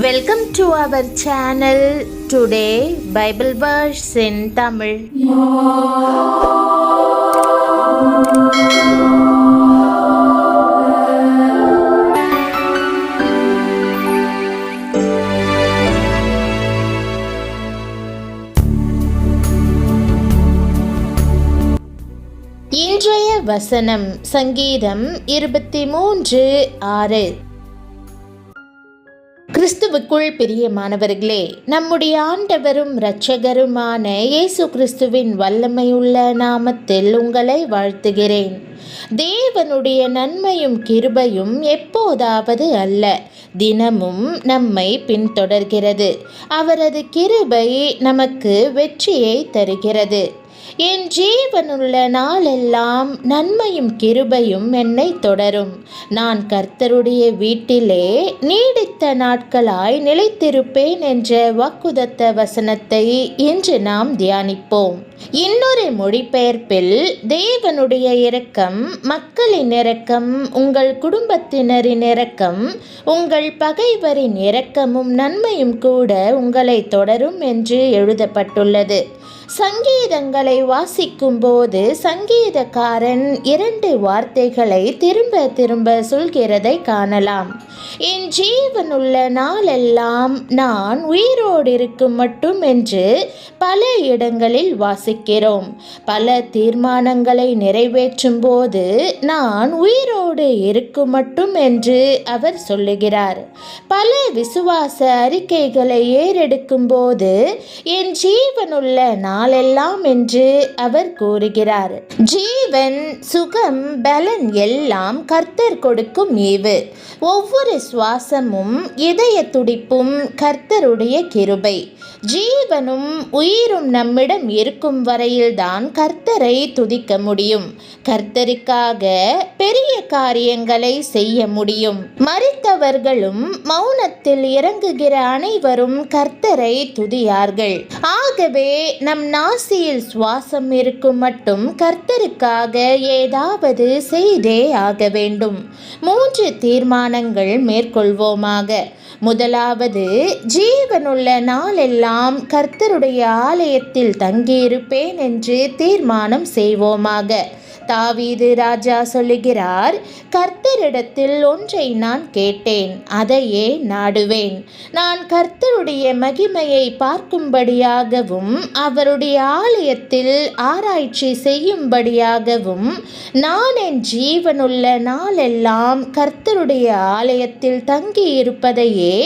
Welcome to our channel. Today Bible verse in Tamil. இன்றைய வசனம் சங்கீதம் 23:6. கிறிஸ்துவுக்குள் பிரியமானவர்களே, நம்முடைய ஆண்டவரும் இரட்சகருமான இயேசு கிறிஸ்துவின் வல்லமையுள்ள நாமத்தில் உங்களை வாழ்த்துகிறேன். தேவனுடைய நன்மையும் கிருபையும் எப்போதாவது அல்ல, தினமும் நம்மை பின்தொடர்கிறது. அவரது கிருபை நமக்கு வெற்றியை தருகிறது. என் ஜீவனுள்ள நாளெல்லாம் நன்மையும் கிருபையும் என்னை தொடரும். நான் கர்த்தருடைய வீட்டிலே நீடித்த நாட்களாய் நிலைத்திருப்பேன் என்ற வாக்குதத்த வசனத்தை இன்று நாம் தியானிப்போம். இன்னொரு மொழிபெயர்ப்பில், தேவனுடைய இரக்கம், மக்களின் இரக்கம், உங்கள் குடும்பத்தினரின் இரக்கம், உங்கள் பகைவரின் இரக்கமும் நன்மையும் கூட உங்களை தொடரும் என்று எழுதப்பட்டுள்ளது. சங்கீதங்களை வாசிக்கும் போது சங்கீதக்காரன் 2 வார்த்தைகளை திரும்ப திரும்ப சொல்கிறதை காணலாம். என் ஜீவனுள்ள நாளெல்லாம் நான் உயிரோடு இருக்கும் மட்டும் என்று பல இடங்களில் வாசிக்கிறோம். பல தீர்மானங்களை நிறைவேற்றும் போது நான் உயிரோடு இருக்கும் மட்டும் என்று அவர் சொல்லுகிறார். பல விசுவாச அறிக்கைகளை ஏறெடுக்கும் போது என் ஜீவனுள்ள நாளெல்லாம் என்று அவர் கூறுகிறார். ஜீவன், சுகம், பலன் எல்லாம் கர்த்தர் கொடுக்கும் ஈவு. ஒவ்வொரு சுவாசமும் இதய துடிப்பும் கர்த்தருடைய கிருபை. ஜீவனும் உயிரும் நம்மிடம் இருக்கும் வரையில்தான் கர்த்தரை துதிக்க முடியும். கர்த்தருக்காக பெரிய காரியங்களை செய்ய முடியும். மரித்தவர்களும் மௌனத்தில் இறங்குகிற அனைவரும் கர்த்தரை துதியார்கள். ஆகவே நம் நாசியில் சுவாசம் இருக்கும் மட்டும் கர்த்தருக்காக ஏதாவது செய்தே ஆக வேண்டும். 3 தீர்மானங்கள் மேற்கொள்வோமாக. முதலாவது, ஜீவனுள்ள நாளெல்லாம் கர்த்தருடைய ஆலயத்தில் தங்கியிருப்பேன் என்று தீர்மானம் செய்வோமாக. தாவீது ராஜா சொல்லுகிறார், கர்த்தரிடத்தில் ஒன்றை நான் கேட்டேன், அதையே நாடுவேன். நான் கர்த்தருடைய மகிமையை பார்க்கும்படியாகவும் அவருடைய ஆலயத்தில் ஆராய்ச்சி செய்யும்படியாகவும் நான் என் ஜீவனுள்ள நாளெல்லாம் கர்த்தருடைய ஆலயத்தில் தங்கியிருப்பதையே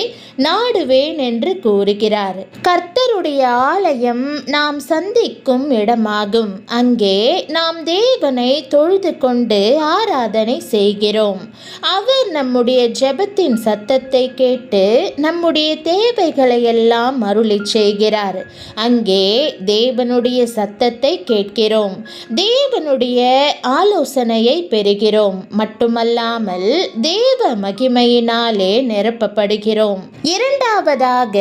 நாடுவேன் என்று கூறுகிறார். கர்த்தருடைய ஆலயம் நாம் சந்திக்கும் இடமாகும். அங்கே நாம் தேவனை தொழுது கொண்டு ஆராதனை செய்கிறோம். அவர் நம்முடைய ஜெபத்தின் சத்தத்தை கேட்டு நம்முடைய தேவைகளை எல்லாம் அருளி செய்கிறார். அங்கே தேவனுடைய சத்தத்தை கேட்கிறோம், தேவனுடைய ஆலோசனையை பெறுகிறோம். மட்டுமல்லாமல் தேவ மகிமையினாலே நிரப்பப்படுகிறோம். இரண்டாவதாக,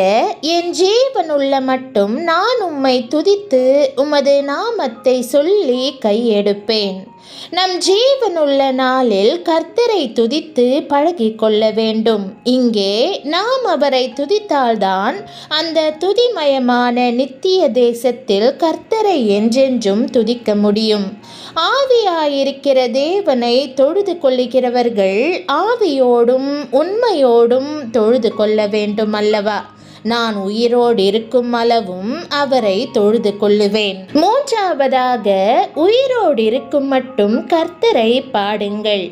என் ஜீவனுள்ள மட்டும் நான் உம்மை துதித்து உமது நாமத்தை சொல்லி கையெடுப்பேன். நம் ஜீவனுள்ள நாளில் கர்த்தரை துதித்து பழகி கொள்ள வேண்டும். இங்கே நாம் அவரை துதித்தால்தான் அந்த துதிமயமான நித்திய தேசத்தில் கர்த்தரை என்றென்றும் துதிக்க முடியும். ஆவியாயிருக்கிற தேவனை தொழுது கொள்ளுகிறவர்கள் ஆவியோடும் உண்மையோடும் தொழுது கொள்ள வேண்டும் அல்லவா? நான் உயிரோடு இருக்கும் அளவும் அவரை தொழுது கொள்ளுவேன். மூன்றாவதாக, உயிரோடு இருக்கும் மட்டும் கர்த்தரை பாடுங்கள்.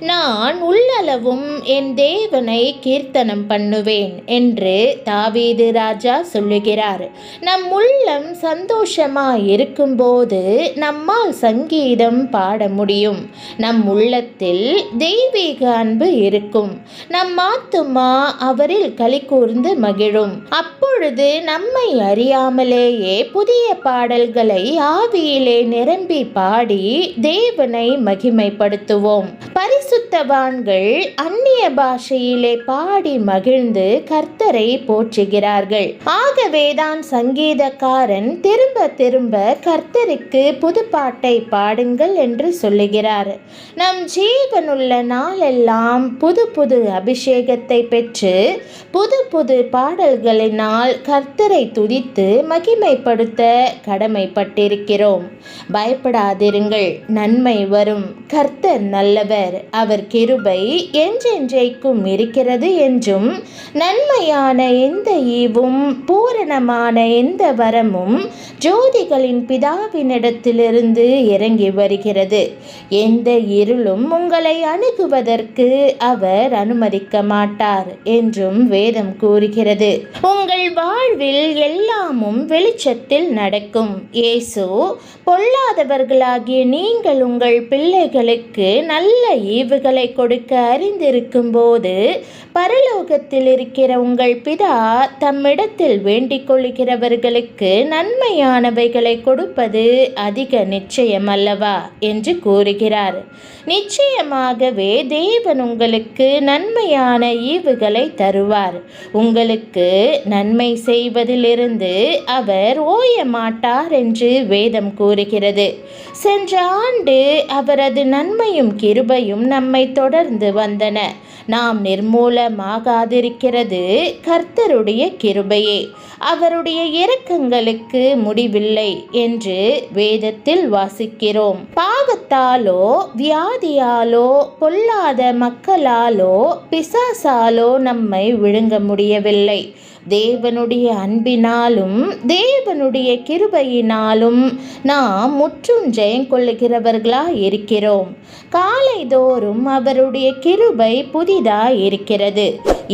நான் உள்ளளவும் என் தேவனை கீர்த்தனம் பண்ணுவேன் என்று தாவீது ராஜா சொல்லுகிறார். நம் உள்ளம் சந்தோஷமாய் இருக்கும்போது நம்மால் சங்கீதம் பாட முடியும். நம் உள்ளத்தில் தெய்வீக அன்பு இருக்கும். நம் ஆத்துமா அவரில் களி கூர்ந்து மகிழும். அப்பொழுது நம்மை அறியாமலேயே புதிய பாடல்களை ஆவியிலே நிரம்பி பாடி தேவனை மகிமைப்படுத்துவோம். பரிசுத்தவான்கள் அந்நிய பாஷையிலே பாடி மகிழ்ந்து கர்த்தரை போற்றுகிறார்கள். ஆகவேதான் சங்கீதக்காரன் திரும்ப திரும்ப கர்த்தருக்கு புது பாட்டை பாடுங்கள் என்று சொல்லுகிறார். நம் ஜீவனுள்ள நாளெல்லாம் புது புது அபிஷேகத்தை பெற்று புது புது பாடல்களினால் கர்த்தரை துதித்து மகிமைப்படுத்த கடமைப்பட்டிருக்கிறோம். பயப்படாதிருங்கள், நன்மை வரும். கர்த்தர் நல்லவர், அவர் கிருபை என்றென்றைக்கும் இருக்கிறது என்றும், நன்மையான எந்த ஈவும் பூரணமான எந்த வரமும் ஜோதிகளின் பிதாவினிடத்திலிருந்து இறங்கி வருகிறது. எந்த இருளும் உங்களை அணுகுவதற்கு அவர் அனுமதிக்க மாட்டார் என்றும் வேதம் கூறுகிறது. உங்கள் வாழ்வில் எல்லாமும் வெளிச்சத்தில் நடக்கும். இயேசு பொல்லாதவர்களாகிய நீங்கள் உங்கள் பிள்ளைகளுக்கு நல்ல ஈவுகளை கொடுக்க அறிந்திருக்கும் போது பரலோகத்தில் இருக்கிற உங்கள் பிதா தம்மிடத்தில் வேண்டிக் கொள்கிறவர்களுக்கு நன்மையானவைகளை கொடுப்பது அதிக நிச்சயம் அல்லவா என்று கூறுகிறார். நிச்சயமாகவே தேவன் உங்களுக்கு நன்மையான ஈவுகளை தருவார். உங்களுக்கு நன்மை செய்வதிலிருந்து அவர் ஓய மாட்டார் என்று வேதம் கூறுகிறது. சென்ற ஆண்டு அவரது நன்மையும் கிருபையும் நம்மை தொடர்ந்து வந்தன. நாம் நிர்மூலமாகாதிருக்கிறது கர்த்தருடைய கிருபையே. அவருடைய இரக்கங்களுக்கு முடிவில்லை என்று வேதத்தில் வாசிக்கிறோம். பாவத்தாலோ வியாதியாலோ பொல்லாத மக்களாலோ பிசாசாலோ நம்மை விழுங்க முடியவில்லை. தேவனுடைய அன்பினாலும் தேவனுடைய கிருபையினாலும் நாம் முற்றும் ஜெயம் கொள்ளுகிறவர்களாய் இருக்கிறோம். காலைதோறும் அவருடைய கிருபை புதிதாய் இருக்கிறது.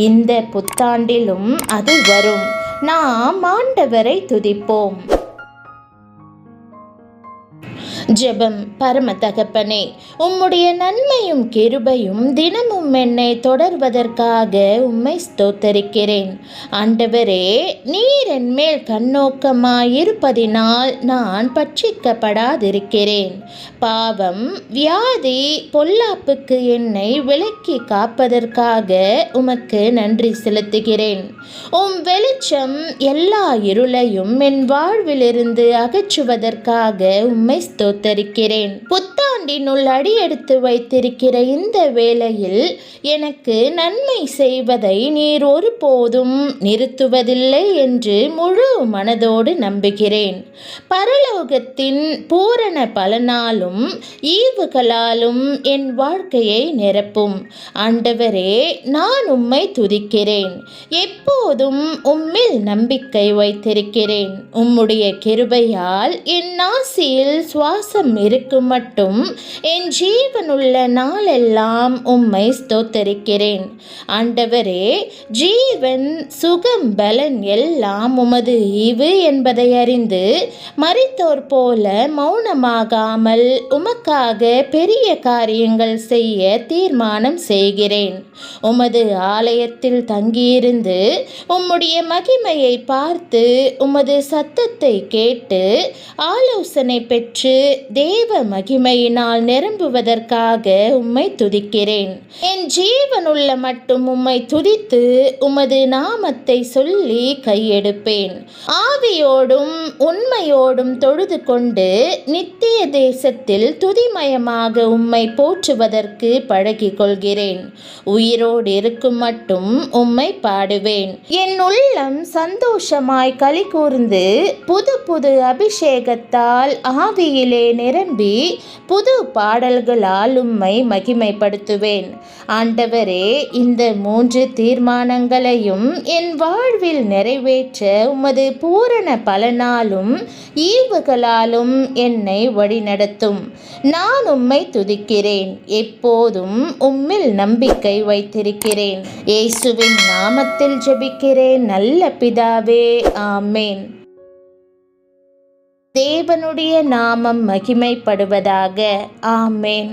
இந்த புத்தாண்டிலும் அது வரும். நாம் ஆண்டவரை துதிப்போம். ஜெபம். பரம தகப்பனே, உம்முடைய நன்மையும் கிருபையும் தினமும் என்னை தொடர்வதற்காக உம்மை ஸ்தோத்தரிக்கிறேன். ஆண்டவரே, நீர் என் மேல் கண்ணோக்கமாயிருப்பதினால் நான் பட்சிக்கப்படாதிருக்கிறேன். பாவம் வியாதி பொல்லாப்புக்கு என்னை விலக்கி காப்பதற்காக உமக்கு நன்றி செலுத்துகிறேன். உம் வெளிச்சம் எல்லா இருளையும் என் வாழ்விலிருந்து அகற்றுவதற்காக உம்மை ஸ்தோத்தரிக்கிறேன். புத்தாண்டினுள் அடியெடுத்து வைத்திருக்கிற இந்த வேளையில் எனக்கு நன்மை செய்வதை நீர் ஒருபோதும் நிறுத்துவதில்லை என்று முழு மனதோடு நம்புகிறேன். பரலோகத்தின் பூரண பலனாலும் ஈவுகளாலும் என் வாழ்க்கையை நிரப்பும். ஆண்டவரே, நான் உம்மை துதிக்கிறேன். எப்போதும் உம்மில் நம்பிக்கை வைத்திருக்கிறேன். உம்முடைய கிருபையால் என் நாசியில் சுவாசம் இருக்கும் மட்டும் என் ஜீவனுள்ள நாளெல்லாம் உம்மை ஸ்தோத்தரிக்கிறேன். ஆண்டவரே, ஜீவன் சுகம் பலன் எல்லாம் உமது ஈவு என்பதை அறிந்து மரித்தோர் போல மௌனமாகாமல் உமக்காக பெரிய காரியங்கள் செய்ய தீர்மானம் செய்கிறேன். உமது ஆலயத்தில் தங்கியிருந்து உம்முடைய மகிமையை பார்த்து உமது சத்தத்தை கேட்டு ஆலோசனை பெற்று தேவ மகிமையினால் நிரம்புவதற்காக உம்மை துதிக்கிறேன். என் ஜீவனுள்ள மட்டும் உம்மை துதித்து உமது நாமத்தை சொல்லி கையெடுப்பேன். ஆவியோடும் உண்மையோடும் தொழுது கொண்டு நித்திய தேசத்தில் துதிமயமாக உம்மை போற்றுவதற்கு பழகிக் கொள்கிறேன். உயிரோடு இருக்கும் மட்டும் உம்மை பாடுவேன். என் உள்ளம் சந்தோஷமாய் களி கூர்ந்து புது புது அபிஷேகத்தால் ஆவியிலே நிரம்பி புது பாடல்களால் உம்மை மகிமைப்படுத்துவேன். ஆண்டவரே, இந்த 3 தீர்மானங்களையும் என் வாழ்வில் நிறைவேற்ற உமது பூரண பலனாலும் ஈவுகளாலும் என்னை வழிநடத்தும். நான் உம்மை துதிக்கிறேன். எப்போதும் உம்மில் நம்பிக்கை வைத்திருக்கிறேன். இயேசுவின் நாமத்தில் ஜெபிக்கிறேன் நல்ல பிதாவே, ஆமேன். தேவனுடைய நாமம் மகிமைப்படுவதாக. ஆமேன்.